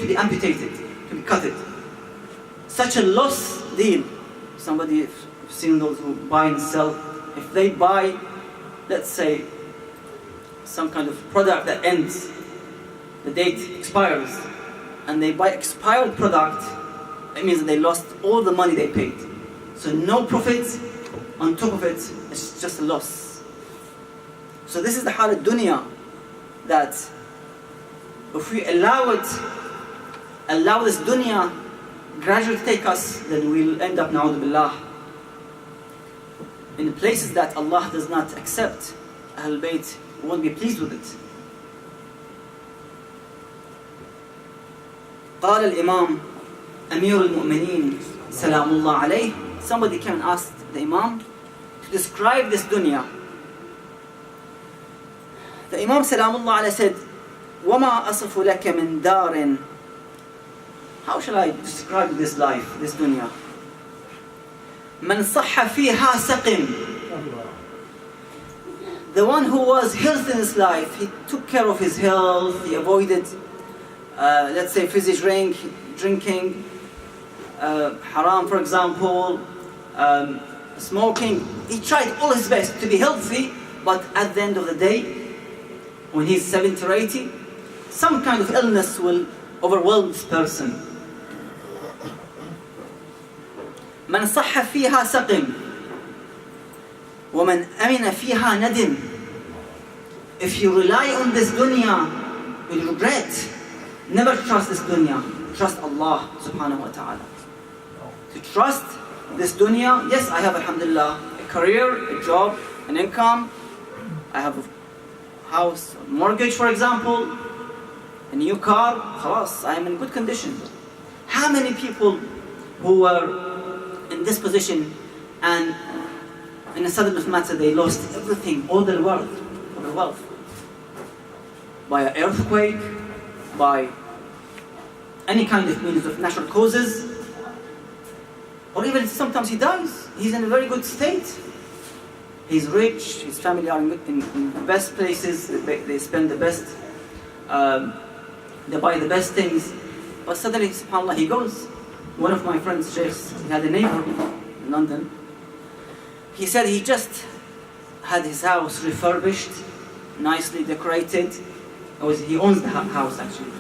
to be amputated, to be cut it. Such a loss deal. Somebody, if you've seen those who buy and sell, if they buy, let's say, some kind of product that ends, the date expires, and they buy expired product, it means that they lost all the money they paid. So no profit, on top of it, it's just a loss. So this is the hal al-dunya, that if we allow this dunya gradually to take us, then we'll end up, na'udhu billah, in places that Allah does not accept. Ahlul Bayt won't be pleased with it. قال الإمام أمير المؤمنين سلام الله عليه. Somebody came and asked the Imam to describe this dunya. The Imam سلام الله عليه said, وَمَا أَصِفُ لَكَ مِنْ دَارٍ. How shall I describe this life, this dunya? مَنْ صَحَّ فِيهَا سَقِمْ. The one who was healthy in his life, he took care of his health, he avoided, let's say, fizzy drinking, haram, for example, smoking. He tried all his best to be healthy, but at the end of the day, when he's 70 or 80, some kind of illness will overwhelm this person. من صح فيها سقم ومن أمن فيها ندم. If you rely on this dunya, you'll regret. Never trust this dunya. Trust Allah subhanahu wa ta'ala. To trust this dunya, yes, I have, alhamdulillah, a career, a job, an income. I have a house, a mortgage, for example, a new car. Khalas, I am in good condition. How many people who were in this position and in a sudden of matter they lost everything, all their wealth, by an earthquake, by any kind of means of natural causes, or even sometimes he dies. He's in a very good state. He's rich, his family are in the best places, they spend the best, they buy the best things, but suddenly, subhanAllah, he goes. One of my friends, Sheikhs, he had a neighbor in London. He said he just had his house refurbished, nicely decorated. He owns the house actually.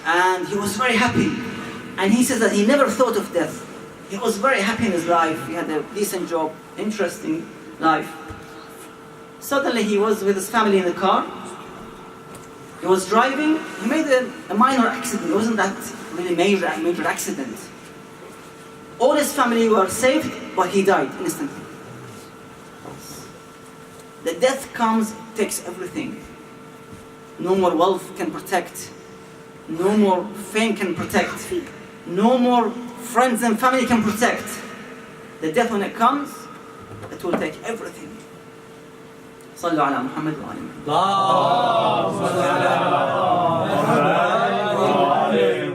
And he was very happy. And he says that he never thought of death. He was very happy in his life. He had a decent job, interesting life. Suddenly he was with his family in the car. He was driving. He made a minor accident. It wasn't that really major accident. All his family were saved, but he died instantly. The death comes, takes everything. No more wealth can protect. No more fame can protect. No more friends and family can protect. The death, when it comes, it will take everything. صلوا على محمد وعلى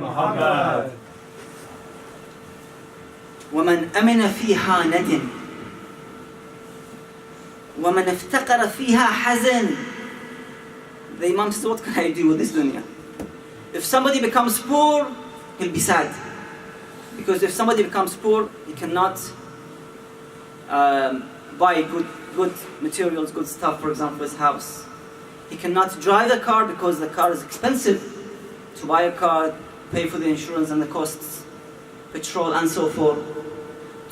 محمد. ومن أمن فيها ندم ومن افتقر فيها حزن. The Imam says, what can I do with this dunya? If somebody becomes poor, he'll be sad. Because if somebody becomes poor, he cannot buy good materials, good stuff, for example, his house. He cannot drive the car because the car is expensive. To buy a car, pay for the insurance and the costs, petrol and so forth.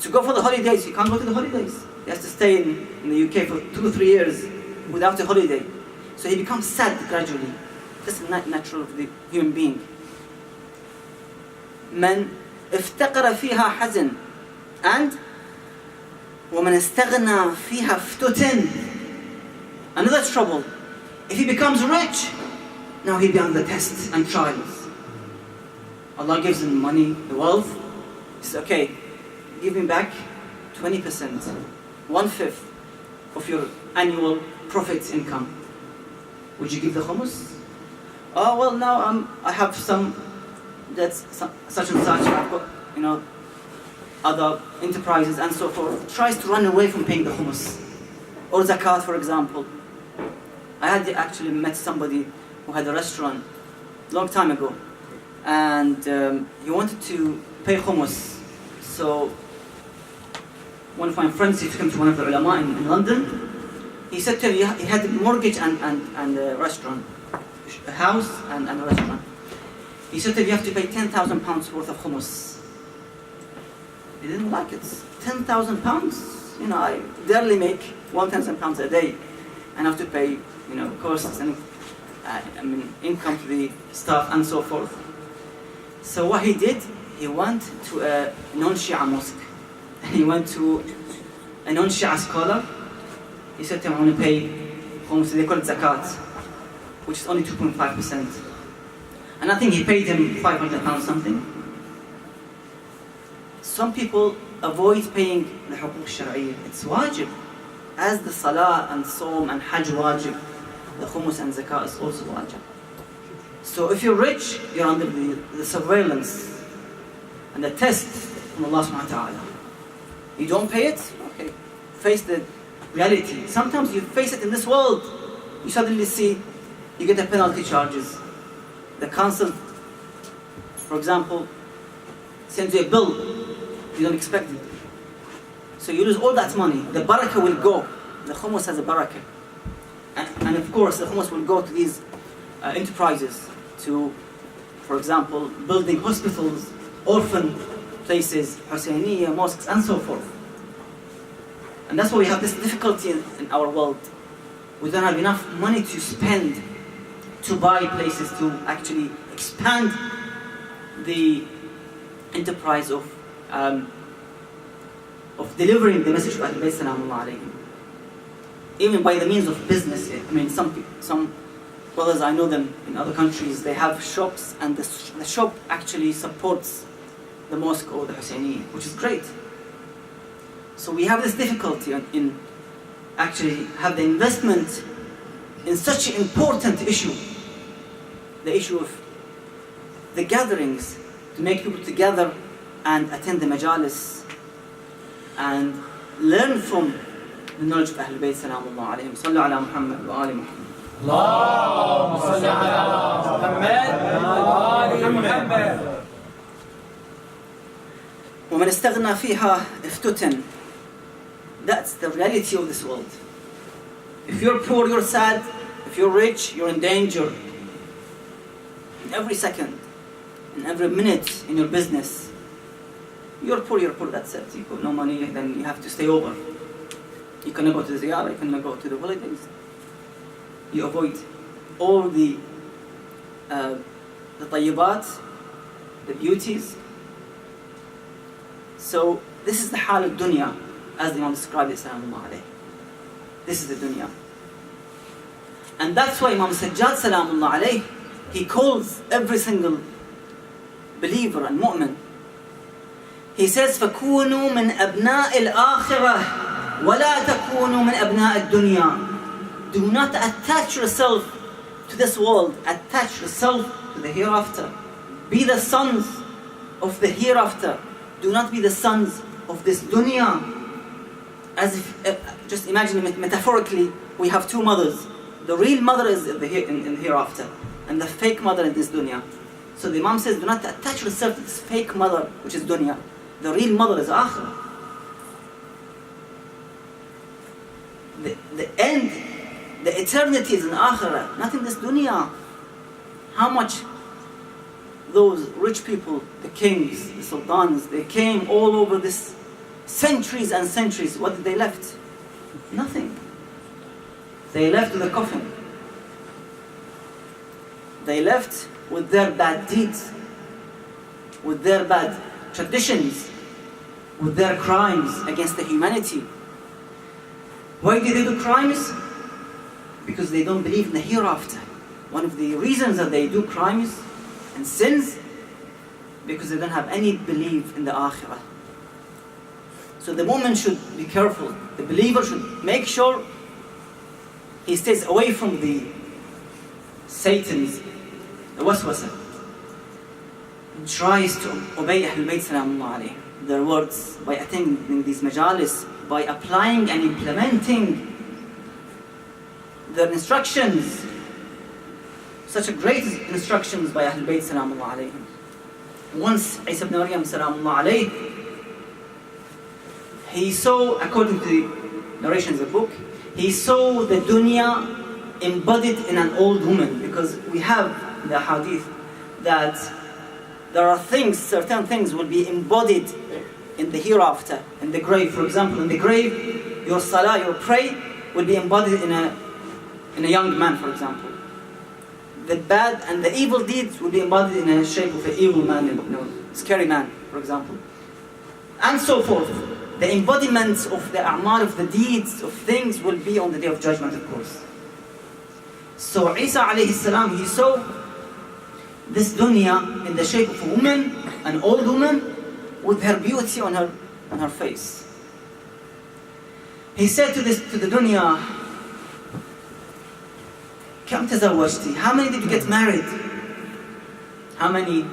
To go for the holidays, he can't go to the holidays. He has to stay in the UK for 2 or 3 years without a holiday. So he becomes sad gradually. This is not natural of the human being. من افتقر فيها حزن and ومن استغنى فيها افتتن. Another trouble. If he becomes rich, now he'll be under tests and trials. Allah gives him money, the wealth. He says, okay, give me back 20%, 1/5 of your annual profit income. Would you give the khumus? Oh, well, now I have some debts, such and such. I've got, other enterprises and so forth. Tries to run away from paying the khumus. Or zakat, for example. I had actually met somebody who had a restaurant long time ago. and he wanted to pay khums. So one of my friends, he took him to one of the ulama in London. He said to him, he had a mortgage and a restaurant, a house and a restaurant. He said to him, you have to pay £10,000 worth of khums. He didn't like it. £10,000, you know, I barely make £1,000 a day, and I have to pay, you know, costs and income to the staff and so forth. So what he did, he went to a non-Shia mosque. He went to a non-Shia scholar. He said to him, I want to pay khums, they call it zakat, which is only 2.5%. And I think he paid him £500 something. Some people avoid paying the huquq shar'iyyah. It's wajib. As the salah and Sawm and Hajj wajib, the khums and zakat is also wajib. So if you're rich, you're under the surveillance and the test from Allah subhanahu wa ta'ala. You don't pay it? Okay. Face the reality. Sometimes you face it in this world. You suddenly see, you get a penalty charges. The council, for example, sends you a bill. You don't expect it. So you lose all that money. The barakah will go. The khums has a barakah. And of course, the khums will go to these enterprises to, for example, building hospitals, orphan places, Husseiniya, mosques, and so forth. And that's why we have this difficulty in our world. We don't have enough money to spend to buy places to actually expand the enterprise of delivering the message of Ahlul Bayt Salamullah alayhim. Even by the means of business. I mean, some brothers, I know them in other countries, they have shops, and the shop actually supports the mosque or the Husseini, which is great. So we have this difficulty in actually have the investment in such an important issue, the issue of the gatherings, to make people together and attend the majalis and learn from the knowledge of Ahlul Bayt Salamullah alayhim. Sallu ala Muhammad wa ali Muhammad. اللهم صل على محمد وآل محمد. ومن استغنى فيها افتتن. That's the reality of this world. If you're poor, you're sad. If you're rich, you're in danger. In every second, in every minute in your business. You're poor, that's it. You got no money, then you have to stay over. You cannot go to the ziyarah, you cannot go to the holidays. You avoid all the tayyibat, the beauties. So this is the hal of dunya, as the Imam described it, salamullah alayhi. This is the dunya. And that's why Imam Sajjad, salamullah alayhi, he calls every single believer and mu'min. He says, فَكُونُوا مِنْ أَبْنَاءِ الْآخِرَةِ وَلَا تَكُونُوا مِنْ أَبْنَاءِ الدُّنْيَا. Do not attach yourself to this world. Attach yourself to the hereafter. Be the sons of the hereafter. Do not be the sons of this dunya. As if, just imagine metaphorically, we have two mothers. The real mother is in the hereafter, and the fake mother in this dunya. So the Imam says, do not attach yourself to this fake mother, which is dunya. The real mother is akhirah. The end, the eternity is in akhirah, not in this dunya. How much those rich people, the kings, the sultans, they came all over this centuries and centuries. What did they left? Nothing. They left with a coffin. They left with their bad deeds, with their bad traditions, with their crimes against the humanity. Why did they do crimes? Because they don't believe in the hereafter. One of the reasons that they do crimes and sins, because they don't have any belief in the akhirah. So the mu'min should be careful. The believer should make sure he stays away from the Satan's waswasa. He tries to obey Ahlul Bayt Salamullah alayhi, their words, by attending these majalis, by applying and implementing their instructions. Such a great instructions by Ahlul Bayt Salamullah alayhim. once Isa ibn Maryam salamullah alayh, he saw, according to the narrations of the book, he saw the dunya embodied in an old woman, because we have the hadith that there are things, certain things will be embodied in the hereafter, in the grave. For example, in the grave, your salah, your prayer will be embodied in a young man, for example. The bad and the evil deeds will be embodied in a shape of an evil man, scary man, for example. And so forth. The embodiments of the a'mal, of the deeds, of things will be on the Day of Judgment, of course. So Isa alayhi salam, he saw this dunya in the shape of a woman, an old woman, with her beauty on her face. He said to the dunya, كم تزوجتي? How many did you get married? How many